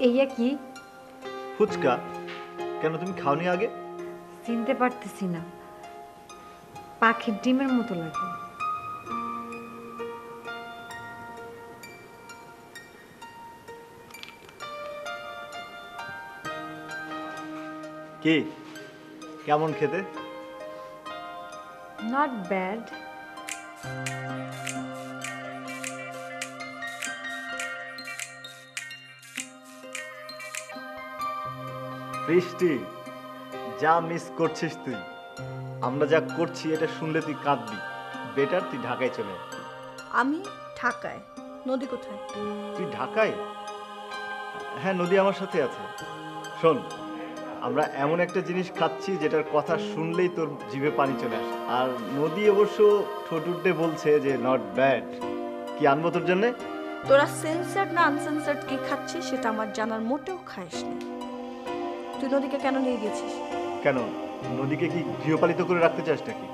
এইয়া কি? ফুচকা। কেন তুমি খাওনি আগে? চিনতে পারতেছি না, পাখির ডিমের মতো লাগে। কি কেমন খেতে? Not bad. বৃষ্টি, যা মিস করছিস তুই। আমরা যা করছি এটা শুনলে তুই কাঁদবি। বেটার তুই ঢাকায় চলে আয়। আমি ঢাকায়? নদী কোথায়? তুই ঢাকায়? হ্যাঁ, নদী আমার সাথে আছে। শোন, আমরা এমন একটা জিনিস খাচ্ছি যেটার কথা শুনলেই তোর জিভে পানি চলে আসে। আর নদী অবশ্য ঠোঁট উঠে বলছে যে নট ব্যাড। কি আনবো তোর জন্যে? তোরা সেন্সার্ড না আনসেন্সার্ড কি খাচ্ছিস সেটা আমার জানার মোটেও খাইস না। তুই নদীকে কেন নিয়ে গেছিস? কেন, নদীকে কি গৃহপালিত করে রাখতে চাস নাকি?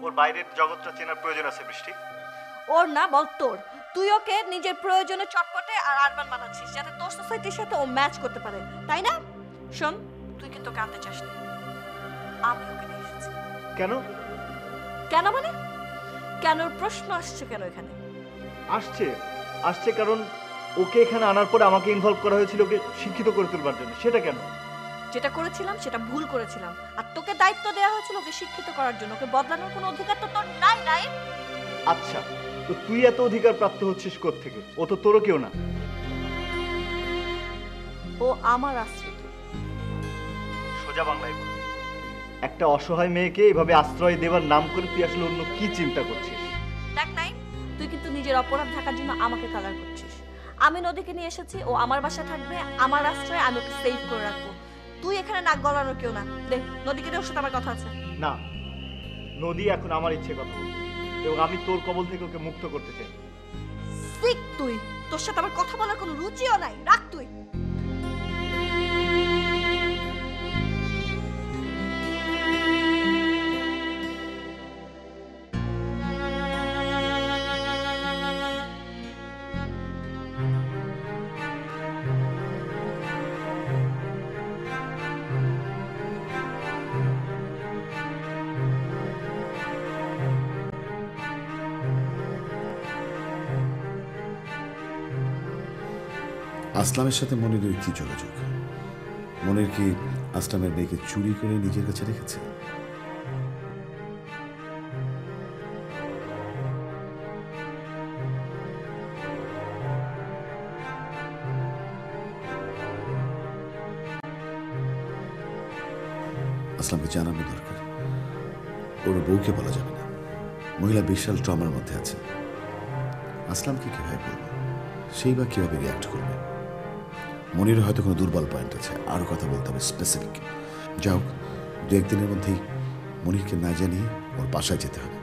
ওর বাইরের জগৎটা চেনার প্রয়োজন আছে বৃষ্টি। ওর না, বল তোর। তুই ওকে নিজের প্রয়োজনে চটপটে আর আরবান বানাচ্ছিস যাতে তোর সোসাইটির সাথে ও ম্যাচ করতে পারে, তাই না? শোন, তুই কিন্তু কাঁদতে চাস না। আমি ওকে নিয়ে এসেছি। কেন? কেন মানে? কেন প্রশ্ন আসছে কেন এখানে? আসছে কারণ ওকে এখানে আনার পরে আমাকে ইনভলভ করা হয়েছিল ওকে শিক্ষিত করে তুলবার জন্য। সেটা কেন? যেটা করেছিলাম সেটা ভুল করেছিলাম, আর তোকে দায়িত্ব দেওয়া হয়েছিল ওকে শিক্ষিত করার জন্য। ওকে বদলানোর কোনো অধিকার তো তোর নাই। নাই? আচ্ছা, তো তুই এত অধিকার প্রাপ্ত হচ্ছিস কোত্থেকে? ও তো তোরও কেউ না। ও আমার আশ্রিত। সোজা বাংলায় বল, একটা অসহায় মেয়েকে এভাবে আশ্রয় দেওয়ার নাম করে তুই আসলে অন্য কি চিন্তা করছিস? দেখ নাই, তুই কিন্তু নিজের অপরাধ ঢাকার জন্য আমাকে কালার করছিস। আমি নদীকে নিয়ে এসেছি, ও আমার বাসায় থাকবে, আমার আশ্রয়ে, আমি ওকে সেভ করে রাখবো। তুই এখানে নাক গলানোর কেউ না। দেখ, নদীকে দিয়ে ওর সাথে আমার কথা আছে। না, নদী এখন আমার ইচ্ছে কথা বলবে এবং আমি তোর কবল থেকে ওকে মুক্ত করতে চাই। সিক তুই, তোর সাথে আমার কথা বলার কোনো রুচিও নাই। রাখ তুই। আসলামের সাথে মনিরের কি যোগাযোগ? মনির কি আসলামের মেয়েকে চুরি করে নিজের কাছে রেখেছে? আসলামকে জানানো দরকার। ওর বউকে বলা যাবে না। মহিলা বিশাল ট্রমার মধ্যে আছে। আসলামকে কিভাবে বলবো? সেই বা কিভাবে রিয়াক্ট করবে? মনির হয়তো কোনো দুর্বল পয়েন্ট আছে, আরও কথা বলতে হবে স্পেসিফিক। যাও, দু একদিনের মধ্যেই মনিরকে না জানিয়ে ওর বাসায় যেতে হবে।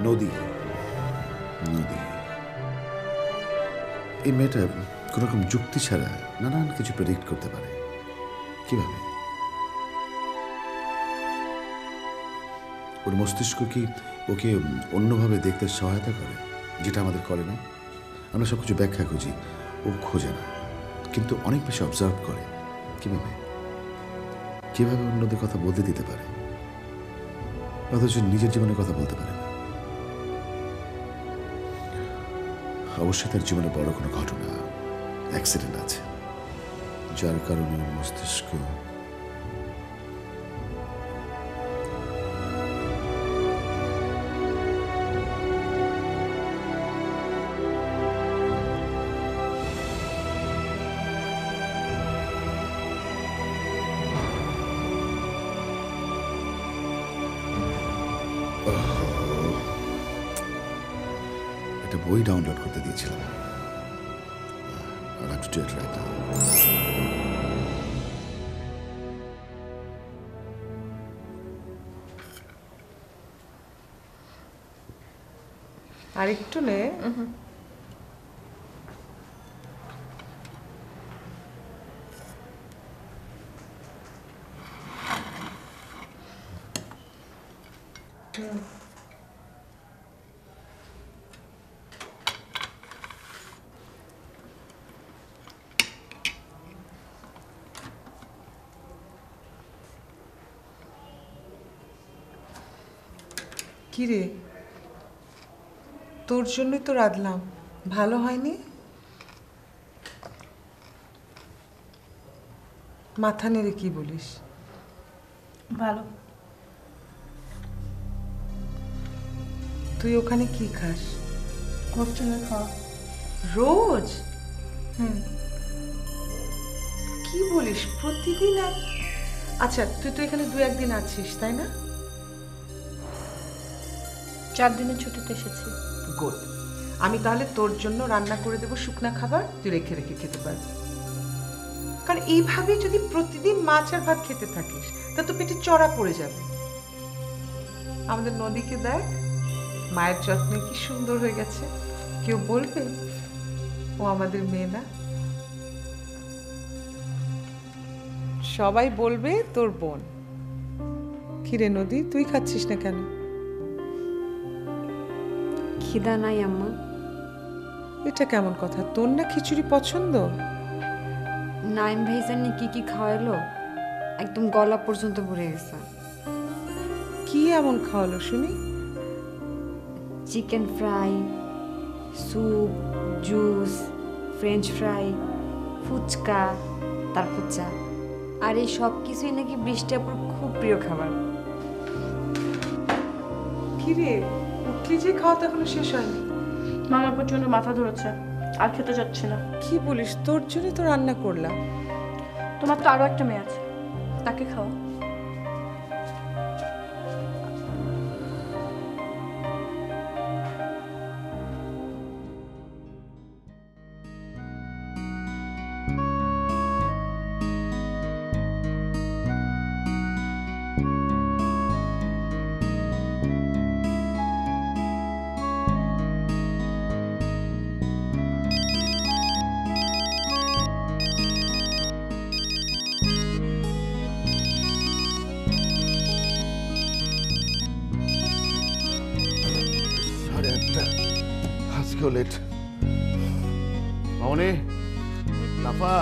নদী, নদী, এই মেয়েটা কোন রকম যুক্তি ছাড়া নানান কিছু প্রেডিক্ট করতে পারে। কিভাবে? ওর মস্তিষ্ক কি ওকে অন্যভাবে দেখতে সহায়তা করে, যেটা আমাদের করে না? আমরা সব কিছু ব্যাখ্যা খুঁজি, ও খোঁজে না, কিন্তু অনেক বেশি অবজার্ভ করে। কিভাবে কিভাবে অন্যদের কথা বলতে দিতে পারে, অথচ নিজের জীবনের কথা বলতে পারে না? অবশ্যই তার জীবনে বড় কোনো ঘটনা, অ্যাক্সিডেন্ট আছে, যার কারণে মস্তিষ্ক একটা বই ডাউনলোড করতে দিয়েছিলাম, have to do it right now. আরেকটু নে। কি রে, তোর জন্যই তো রাঁধলাম, ভালো হয়নি? মাথা নেড়ে কি বলিস? ভালো। তুই ওখানে কি খাস? হোস্টেলে খাওয়া। রোজ? কি বলিস, প্রতিদিন এক? আচ্ছা, তুই তো এখানে 2-1 দিন আছিস, তাই না? 4 দিনের ছুটিতে এসেছি। গুড। আমি তাহলে তোর জন্য রান্না করে দেবো শুকনা খাবার, তুই রেখে রেখে খেতে পারবি। কারণ এইভাবে যদি প্রতিদিন মাছ আর ভাত খেতে থাকিস তা তো পেটে চড়া পড়ে যাবে। আমাদের নদীকে দেখ, মায়ের যত্নে কি সুন্দর হয়ে গেছে। কেউ বলবে ও আমাদের মেয়ে না? সবাই বলবে তোর বোন। কিরে নদী, তুই খাচ্ছিস না কেন? খিদা নাই আম্মা। এটা কেমন কথা? তোর না খিচুড়ি পছন্দ? নাইম ভাইজানি কি কি খাওয়াইলো, একদম গলা পর্যন্ত ভরে গেছে। কি এমন খাওয়ালো শুনি? Chicken fry, soup, juice, French fry, fuchka, তারপর চা। আর এই সব কিছুই নাকি বৃষ্টি আপুর খুব প্রিয় খাবার। কিরে, উঠলি যে, খাওয়া তো এখনো শেষ হয়নি। মামার প্রচন্ড মাথা ধরেছে, আর খেতে যাচ্ছি না। কি বলিস? তোর জন্যই তো রান্না করলাম। তোমার তো আরো একটা মেয়ে আছে, তাকে খাও। আজকেও লেট। মামনি, লাফা।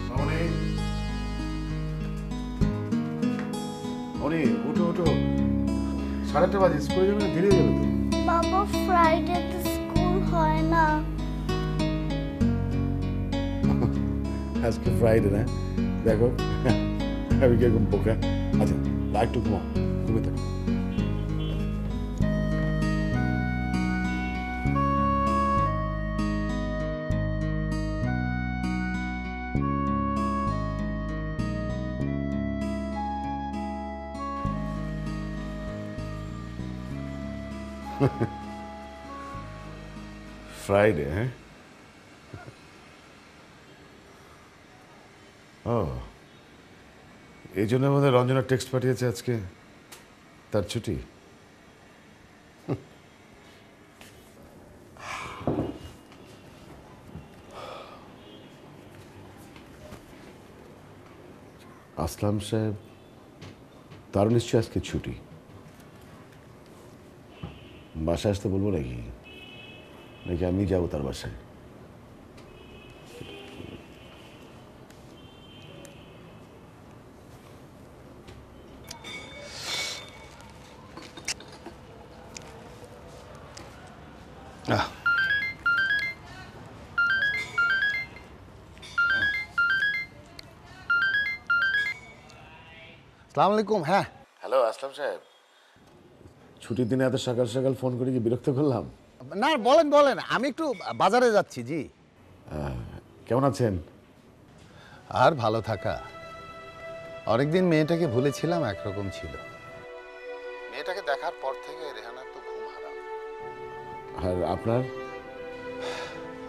মামনি, মামনি, উঠো উঠো, 8:30 বাজে, স্কুলে যাবে না? দেরি হয়ে যাবে তো। বাবা, ফ্রাইডেতে স্কুল হয় না। আজকে ফ্রাইডে না? দেখো আমি কিরকম বোকা। আচ্ছা, একটু ঘুমাও, ঘুমিয়ে থাকো। ফ্রাইডে, হ্যাঁ? ও, এই জন্য আমাদের রঞ্জনা টেক্সট পাঠিয়েছে আজকে তার ছুটি। আসলাম সাহেব, তারও নিশ্চয়ই আজকে ছুটি। বাসায় আসতে বলবো নাকি, নাকি আমি যাবো তার বাসায়? আসসালামু আলাইকুম। হ্যাঁ, হ্যালো আসলাম সাহেব, ছুটির দিনে এত সকাল সকাল ফোন করে কি বিরক্ত করলাম? না বলেন বলেন, আমি একটু বাজারে যাচ্ছি। জি। কেমন আছেন? আর ভালো থাকা, অনেকদিন মেয়েটাকে ভুলেছিলাম, একরকম ছিল। মেয়েটাকে দেখার পর থেকে রেহানার তো ঘুম হারাম। আর আপনার?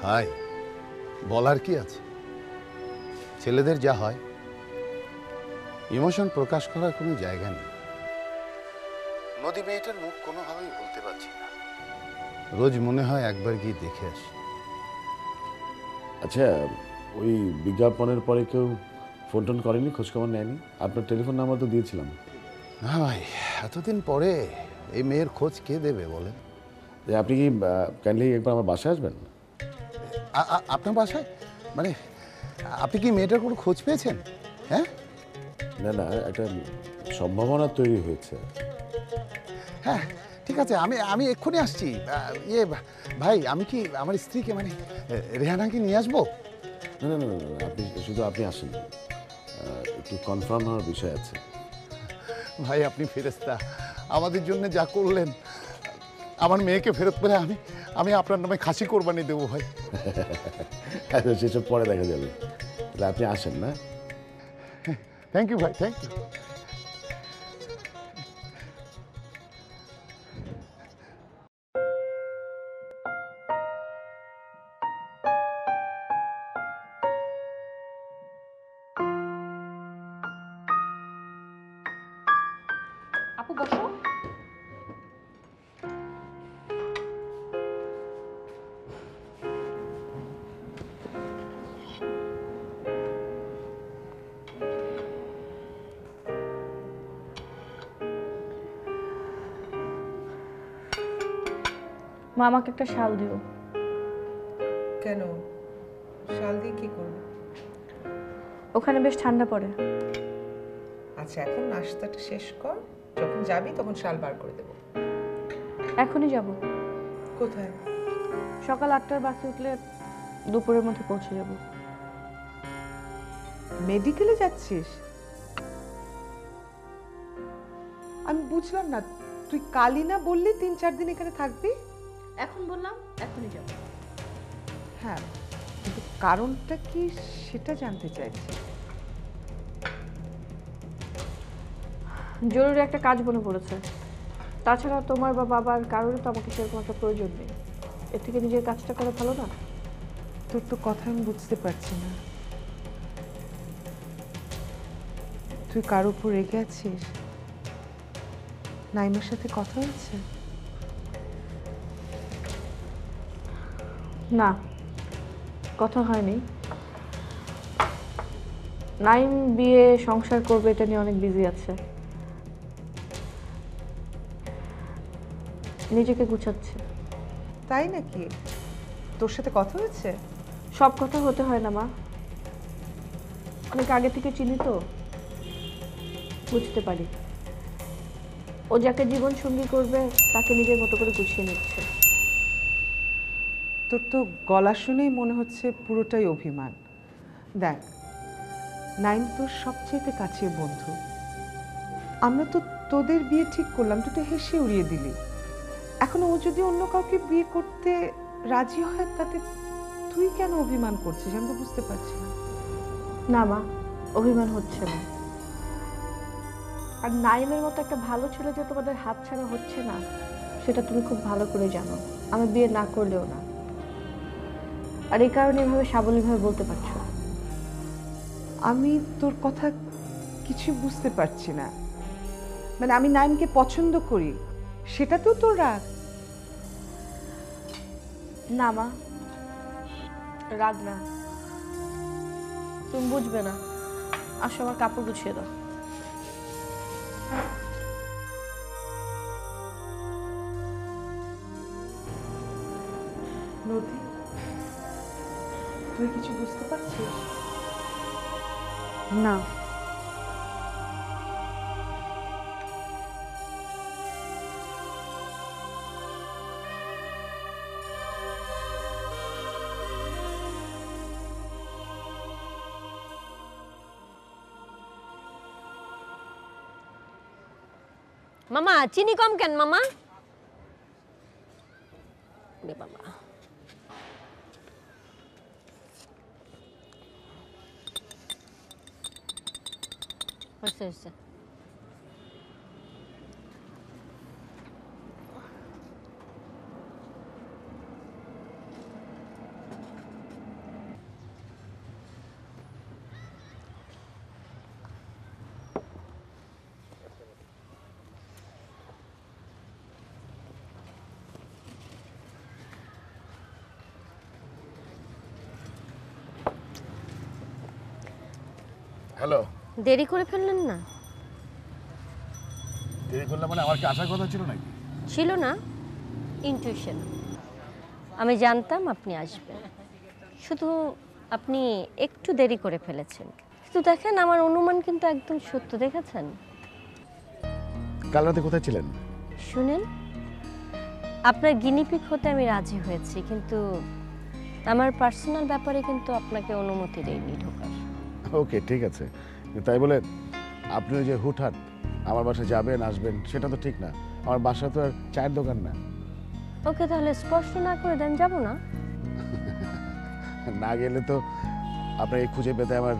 হাই, বলার কি আছে? ছেলেদের যা হয়, ইমোশন প্রকাশ করার কোনো জায়গা নেই। নদী মেয়েটার মুখ কোনোভাবেই বলতে পারছি না। রোজ মনে হয় একবার গিয়ে দেখে আসি। আচ্ছা, ওই বিজ্ঞাপনের পরে কেউ ফোন টোন করেনি, খোঁজখবর নেয়নি? আপনার টেলিফোন নাম্বার তো দিয়েছিলাম। না ভাই, এতদিন পরে এই মেয়ের খোঁজ কে দেবে বলেন? যে আপনি কি কাইন্ডলি একবার আমার বাসায় আসবেন? আপনার বাসায়? মানে আপনি কি মেয়েটার কোনো খোঁজ পেয়েছেন? হ্যাঁ না না, একটা সম্ভাবনা তৈরি হয়েছে। হ্যাঁ, ঠিক আছে, আমি এক্ষুনি আসছি। ইয়ে ভাই, আমি কি আমার স্ত্রীকে মানে রেহানাকে নিয়ে আসবো? না না না না, আপনি শুধু আপনি আসেন, একটু কনফার্ম হওয়ার বিষয় আছে। ভাই আপনি ফেরেশতা, আমাদের জন্য যা করলেন। আমার মেয়েকে ফেরত পেলে আমি আপনার নামে খাসি কোরবানি দেবো ভাই। সেসব পরে দেখা যাবে, তাহলে আপনি আসেন না। থ্যাংক ইউ ভাই, থ্যাংক ইউ। আপু বসো। মা, আমাকে একটা শাল দিও। কেন? শাল দিয়ে কি করবো? ওখানে বেশ ঠান্ডা পড়ে। আচ্ছা, এখন নাস্তাটা শেষ কর, যখন যাবি তখন শাল বার করে দেবো। এখনই যাব। কোথায়? সকাল 8টার বাসে উঠলে দুপুরের মধ্যে পৌঁছে যাব। মেডিকেলে যাচ্ছিস? আমি বুঝলাম না, তুই কালই না বললি 3-4 দিন এখানে থাকবি? এখন বললাম এখনই যাব। হ্যাঁ, কিন্তু কারণটা কি সেটা জানতে চাইছি। জরুরি একটা কাজ মনে পড়েছে। তাছাড়া তোমার বা বাবার কারোরই তো আমাকে সেরকম একটা প্রয়োজন নেই। এর থেকে নিজের কাজটা করা ভালো না? তোর তো কথা আমি বুঝতে পারছি না। তুই কার উপর রেগে আছিস? নাইমার সাথে কথা হয়েছে? না, কথা হয়নি। নাইম বিয়ে সংসার করবে এটা নিয়ে অনেক বিজি আছে, নিজেকে গুছাচ্ছে। তাই নাকি? তোর সাথে কথা হয়েছে? সব কথা হতে হয় না মা, অনেক আগে থেকে চিনি তো, বুঝতে পারি ও যাকে জীবন সঙ্গী করবে তাকে নিজের মতো করে গুছিয়ে নিচ্ছে। তোর তো গলা শুনেই মনে হচ্ছে পুরোটাই অভিমান। দেখ, নাইম তোর সবচেয়ে কাছের বন্ধু। আমরা তো তোদের বিয়ে ঠিক করলাম, তুই তো হেসে উড়িয়ে দিলি। এখন ও যদি অন্য কাউকে বিয়ে করতে রাজি হয়, তাতে তুই কেন অভিমান করছিস? আমি তো বুঝতে পারছি না। না মা, অভিমান হচ্ছে না। আর নাইমের মতো একটা ভালো ছেলে যে তোমাদের হাত ছাড়া হচ্ছে না, সেটা তুমি খুব ভালো করে জানো। আমি বিয়ে না করলেও না, আর এই কারণে এভাবে সাবলীলভাবে বলতে পারছো। আমি তোর কথা কিছু বুঝতে পারছি না। মানে আমি নাইমকে পছন্দ করি, সেটাতেও তোর রাগ? না মা, রাগ না, তুমি বুঝবে না। আসো, আমার কাপড় গুছিয়ে দাও। নদী, তুই কিছু বুঝতে পারছিস? না, মামা চিনি কম কেন মামা? বাবা হচ্ছে হ্যালো। দেরি করে ফেললেন না? দেরি করলাম মানে আমার কি আসার কথা ছিল নাকি? ছিল না, ইনটিউশন। আমি জানতাম আপনি আসবেন, শুধু আপনি একটু দেরি করে ফেলেছেন। কিন্তু দেখেন, আমার অনুমান কিন্তু একদম সত্য, দেখেছেন? কাল রাতে কোথায় ছিলেন? শুনেন, আপনার গিনিপিক হতে আমি রাজি হয়েছি, কিন্তু আমার পার্সোনাল ব্যাপারে কিন্তু আপনাকে অনুমতি দেইনি ঢোকার। ওকে, ঠিক আছে। তাই বলে আপনি ওই যে হুটহাট আমার বাসায় যাবেন আসবেন, সেটা তো ঠিক না। আমার বাসা তো আর চায়ের দোকান না। ওকে, তাহলে স্পষ্ট না করে দেন, যাব না। না গেলে তো আপনাকে খুঁজে পেতে আমার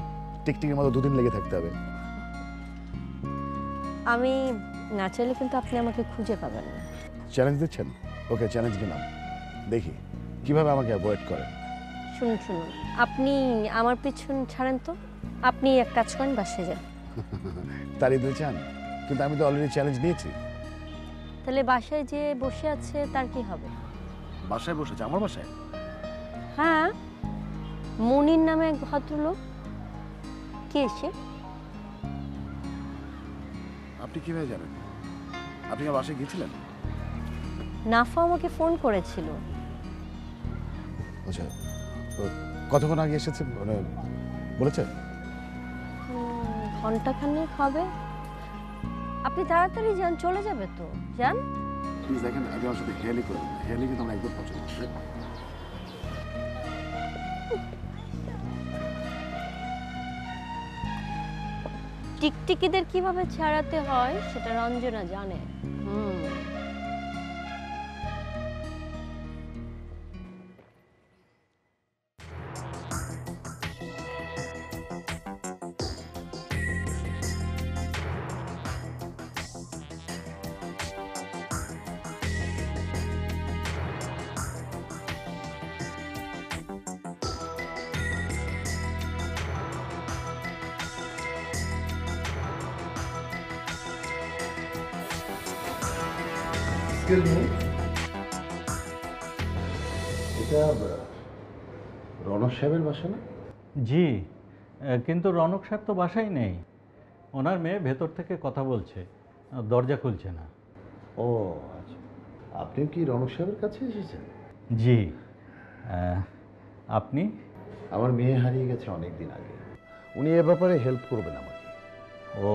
টিকটিকের মতো 2 দিন লেগে থাকতে হবে। আমি না চাইলে কিন্তু আপনি আমাকে খুঁজে পাবেন না। চ্যালেঞ্জ দিচ্ছেন? ওকে, চ্যালেঞ্জ নিলাম, দেখি কিভাবে আমাকে অ্যাভয়েড করেন। শুনুন শুনুন, আপনি আমার পিছন ছাড়েন তো। আপনি এক কাজ করেন, বাসায় যান। তারই দুই চান, কিন্তু আমি তো অলরেডি চ্যালেঞ্জ নিয়েছি। তাহলে বাসায় যে বসে আছে তার কি হবে? বাসায় বসেছে? আমার বাসায়? হ্যাঁ, মনির নামে এক ভদ্রলোক। কে সে? আপনি কিভাবে জানেন? আপনি আমার বাসায় গিয়েছিলেন? নাফা আমাকে ফোন করেছিল। আচ্ছা, কতক্ষণ আগে এসেছে মানে বলেছে? ঘন্টাখানেক হবে। আপনি তাড়াতাড়ি যান, চলে যাবে তো, যান। প্লিজ দেখেন, আপনি আমার সাথে হেয়ালি করবেন। হেয়ালি কিন্তু আমার একদম পছন্দ না। টিকটিকিদের কিভাবে ছাড়াতে হয় সেটা রঞ্জনা জানে। এটা রনক সাহেবের বাসা না? জি, কিন্তু রনক সাহেব তো বাসায় নেই। ওনার মেয়ে ভেতর থেকে কথা বলছে, দরজা খুলছে না। ও আচ্ছা, আপনিও কি রনক সাহেবের কাছে এসেছেন? জি। আপনি? আমার মেয়ে হারিয়ে গেছে অনেক দিন আগে, উনি এ ব্যাপারে হেল্প করবেন আমাকে। ও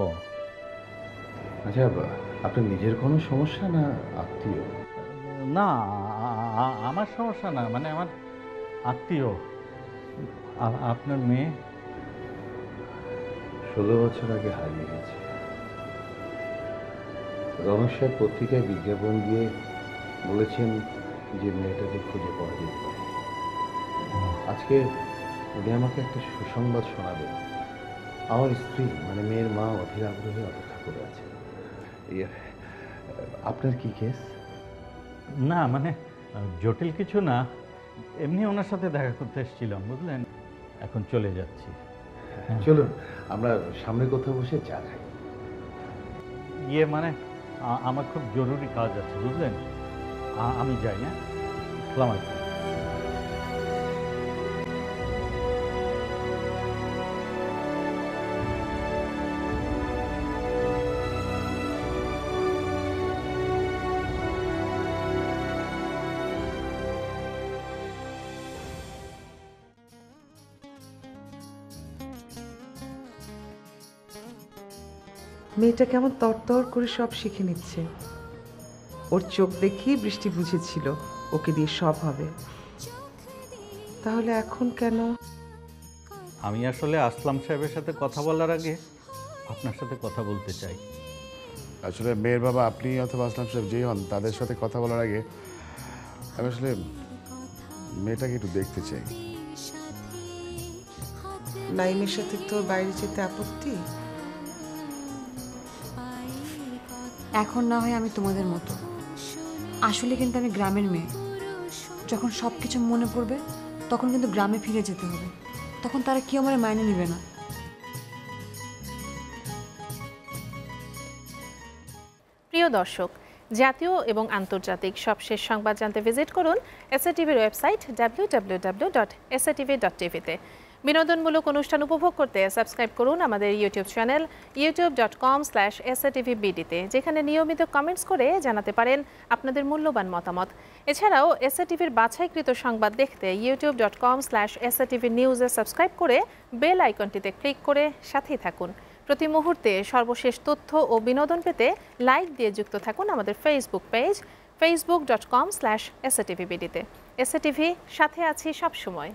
আচ্ছা, আপনার নিজের কোনো সমস্যা না আত্মীয়? না, আমার সমস্যা না, মানে আমার আত্মীয়। আপনার মেয়ে 16 বছর আগে হারিয়ে গেছে। রনক সাহেব পত্রিকায় বিজ্ঞাপন দিয়ে বলেছেন যে মেয়েটাকে খুঁজে পাওয়া যেতে পারে। আজকে উনি আমাকে একটা সুসংবাদ শোনাবেন। আমার স্ত্রী মানে মেয়ের মা অধীর আগ্রহে অপেক্ষা করে আছে। আপনার কি কেস? না, মানে জটিল কিছু না, এমনি ওনার সাথে দেখা করতে এসেছিলাম, বুঝলেন। এখন চলে যাচ্ছি। চলুন আমরা সামনে কোথাও বসে চা খাই। ইয়ে মানে আমার খুব জরুরি কাজ আছে, বুঝলেন। আমি যাই। হ্যাঁ, আসসালামু আলাইকুম। মেয়েটা কেমন তরতর করে সব শিখে নিচ্ছে। ওর চোখ দেখেই বৃষ্টি বুঝেছিল ওকে দিয়ে সব হবে। তাহলে এখন কেন? আমি আসলে আসলাম সাহেবের সাথে কথা বলার আগে আপনার সাথে কথা বলতে চাই। আসলে মেয়ের বাবা আপনি অথবা আসলাম সাহেব যেই হন, তাদের সাথে কথা বলার আগে আমি আসলে মেয়েটাকে একটু দেখতে চাই। নাইমের সাথে তোর বাইরে যেতে আপত্তি? এখন না হয় আমি তোমাদের মতো, আসলে কিন্তু আমি গ্রামের মেয়ে। যখন সব কিছু মনে পড়বে তখন কিন্তু গ্রামে ফিরে যেতে হবে, তখন তারা কেউ আমার মাইনে নেবে না। প্রিয় দর্শক, জাতীয় এবং আন্তর্জাতিক সবশেষ সংবাদ জানতে ভিজিট করুন এসএটিভির ওয়েবসাইট www.satv.tv-তে। বিনোদনমূলক অনুষ্ঠান উপভোগ করতে সাবস্ক্রাইব করুন আমাদের ইউটিউব চ্যানেল youtube.com/SATVBD-তে, যেখানে নিয়মিত কমেন্টস করে জানাতে পারেন আপনাদের মূল্যবান মতামত। এছাড়াও এসএটিভির বাছাইকৃত সংবাদ দেখতে youtube.com/SATVnews-এ সাবস্ক্রাইব করে বেল আইকনটিতে ক্লিক করে সাথেই থাকুন। প্রতি মুহূর্তে সর্বশেষ তথ্য ও বিনোদন পেতে লাইক দিয়ে যুক্ত থাকুন আমাদের ফেসবুক পেজ facebook.com/SATVBD-তে। এসএটিভি, সাথে আছি সবসময়।